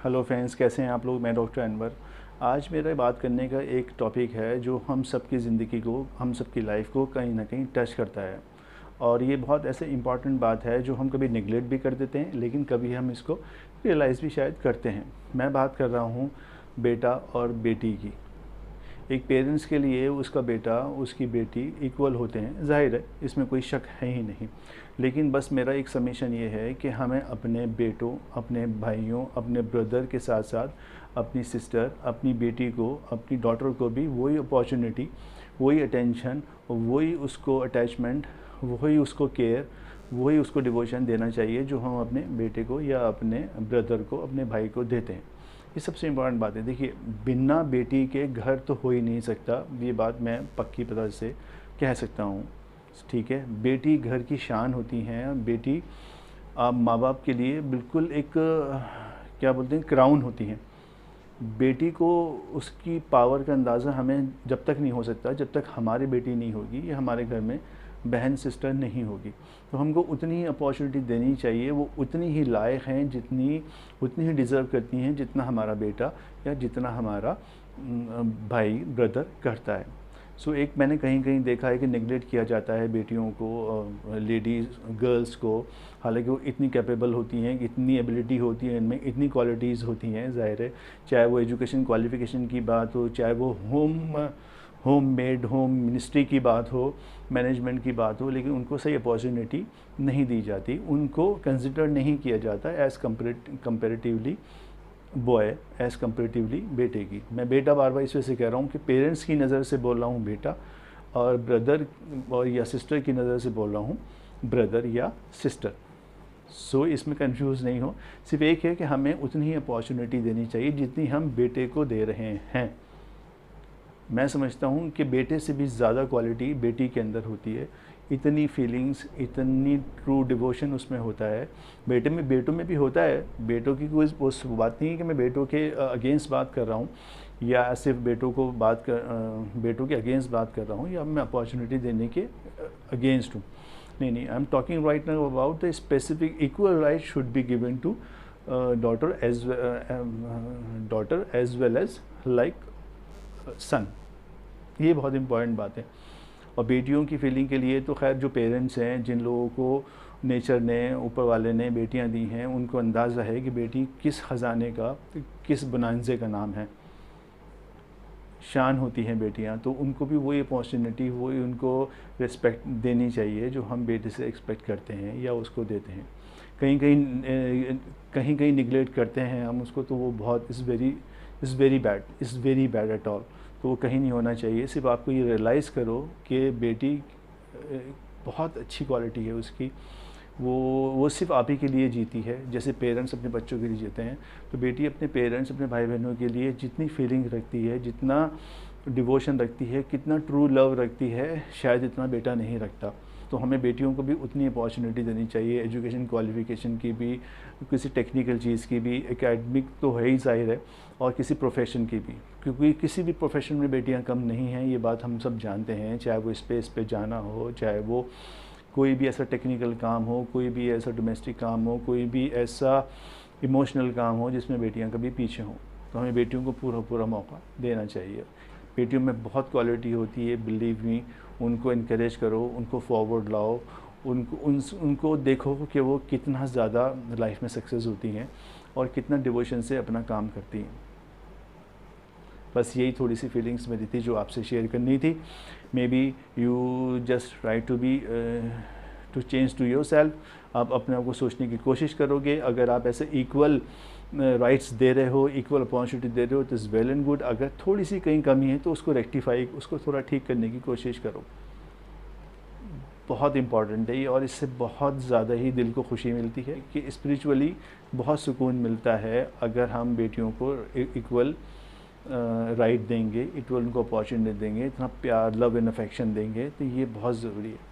Hello friends, कैसे हैं आप लोग। मैं डॉक्टर अनवर। आज मेरा बात करने का एक टॉपिक है जो हम सब की ज़िंदगी को, हम सब की लाइफ को कहीं ना कहीं टच करता है। और ये बहुत ऐसे इम्पॉर्टेंट बात है जो हम कभी निगलेक्ट भी कर देते हैं, लेकिन कभी हम इसको रियलाइज़ भी शायद करते हैं। मैं बात कर रहा हूँ बेटा और बेटी की। एक पेरेंट्स के लिए उसका बेटा, उसकी बेटी इक्वल होते हैं, जाहिर है, इसमें कोई शक है ही नहीं। लेकिन बस मेरा एक समीशन ये है कि हमें अपने बेटों, अपने भाइयों, अपने ब्रदर के साथ साथ अपनी सिस्टर, अपनी बेटी को, अपनी डॉटर को भी वही अपॉर्चुनिटी, वही अटेंशन, वही उसको अटैचमेंट, वही उसको केयर, वही उसको डिवोशन देना चाहिए जो हम अपने बेटे को या अपने ब्रदर को, अपने भाई को देते हैं। ये सबसे इम्पॉर्टेंट बात है। देखिए, बिना बेटी के घर तो हो ही नहीं सकता, ये बात मैं पक्की पता से कह सकता हूँ। ठीक है, बेटी घर की शान होती हैं। बेटी आप माँ बाप के लिए बिल्कुल एक क्या बोलते हैं, क्राउन होती हैं। बेटी को उसकी पावर का अंदाज़ा हमें जब तक नहीं हो सकता, जब तक हमारी बेटी नहीं होगी या हमारे घर में बहन सिस्टर नहीं होगी। तो हमको उतनी ही अपॉर्चुनिटी देनी चाहिए। वो उतनी ही लायक हैं, उतनी ही डिज़र्व करती हैं जितना हमारा बेटा या जितना हमारा भाई ब्रदर करता है। सो एक मैंने कहीं कहीं देखा है कि नेगलेक्ट किया जाता है बेटियों को, लेडीज़, गर्ल्स को। हालांकि वो इतनी कैपेबल होती हैं, इतनी एबिलिटी होती है इनमें, इतनी क्वालिटीज़ होती हैं, ज़ाहिर है। चाहे वो एजुकेशन क्वालिफ़िकेशन की बात हो, चाहे वो होम मिनिस्ट्री की बात हो, मैनेजमेंट की बात हो, लेकिन उनको सही अपॉर्चुनिटी नहीं दी जाती। उनको कंसिडर नहीं किया जाता as comparatively boy, as comparatively बेटे की। मैं बेटा बार बार इस वजह से कह रहा हूँ कि पेरेंट्स की नज़र से बोल रहा हूँ बेटा, और ब्रदर और या सिस्टर की नज़र से बोल रहा हूँ ब्रदर या सिस्टर। सो इसमें कंफ्यूज नहीं हो। सिर्फ एक है कि हमें उतनी ही अपॉर्चुनिटी देनी चाहिए जितनी हम बेटे को दे रहे हैं। मैं समझता हूँ कि बेटे से भी ज़्यादा क्वालिटी बेटी के अंदर होती है। इतनी फीलिंग्स, इतनी ट्रू डिवोशन उसमें होता है। बेटों में भी होता है। बेटों की कोई उस बात नहीं है कि मैं बेटों के अगेंस्ट बात कर रहा हूँ, या सिर्फ बेटों के अगेंस्ट बात कर रहा हूँ, या मैं अपॉर्चुनिटी देने के अगेंस्ट हूँ। नहीं, I am talking right now about the specific equal right should be given to daughter as well as like son. ये बहुत इम्पॉर्टेंट बात है। और बेटियों की फीलिंग के लिए तो खैर जो पेरेंट्स हैं, जिन लोगों को नेचर ने, ऊपर वाले ने बेटियां दी हैं, उनको अंदाज़ा है कि बेटी किस ख़जाने का, किस बनांजे का नाम है। शान होती हैं बेटियां, तो उनको भी वही अपॉर्चुनिटी, वही उनको रिस्पेक्ट देनी चाहिए जो हम बेटे से एक्सपेक्ट करते हैं या उसको देते हैं। कहीं कहीं निगलेक्ट करते हैं हम उसको, तो वो बहुत is very bad at all. तो वो कहीं नहीं होना चाहिए। सिर्फ आपको ये रियलाइज़ करो कि बेटी बहुत अच्छी क्वालिटी है उसकी। वो सिर्फ आप ही के लिए जीती है, जैसे पेरेंट्स अपने बच्चों के लिए जीते हैं। तो बेटी अपने पेरेंट्स, अपने भाई बहनों के लिए जितनी फीलिंग रखती है, जितना डिवोशन रखती है, कितना ट्रू लव रखती है, शायद इतना बेटा नहीं रखता। तो हमें बेटियों को भी उतनी अपॉर्चुनिटी देनी चाहिए, एजुकेशन क्वालिफ़िकेशन की भी, किसी टेक्निकल चीज़ की भी, एकेडमिक तो है ही ज़ाहिर है, और किसी प्रोफेशन की भी। क्योंकि किसी भी प्रोफेशन में बेटियां कम नहीं हैं, ये बात हम सब जानते हैं। चाहे वो स्पेस पे जाना हो, चाहे वो कोई भी ऐसा टेक्निकल काम हो, कोई भी ऐसा डोमेस्टिक काम हो, कोई भी ऐसा इमोशनल काम हो जिसमें बेटियां कभी पीछे हों। तो हमें बेटियों को पूरा मौका देना चाहिए। बेटियों में बहुत क्वालिटी होती है, बिलीव मी। उनको इनकरेज करो, उनको फॉरवर्ड लाओ, उनको देखो कि वो कितना ज़्यादा लाइफ में सक्सेस होती हैं और कितना डिवोशन से अपना काम करती हैं। बस यही थोड़ी सी फीलिंग्स मेरी थी जो आपसे शेयर करनी थी। Maybe you just try to change to yourself. आप अपने आप को सोचने की कोशिश करोगे। अगर आप ऐसे इक्वल राइट्स दे रहे हो, इक्वल अपॉर्चुनिटी दे रहे हो, तो इज़ वेल एंड गुड। अगर थोड़ी सी कहीं कमी है तो उसको रेक्टिफाई, उसको थोड़ा ठीक करने की कोशिश करो। बहुत इम्पॉर्टेंट है ये, और इससे बहुत ज़्यादा ही दिल को खुशी मिलती है कि स्पिरिचुअली बहुत सुकून मिलता है अगर हम बेटियों को इक्वल राइट देंगे, इक्वल उनको अपॉर्चुनिटी देंगे, इतना प्यार, लव एंड अफेक्शन देंगे। तो ये बहुत ज़रूरी है।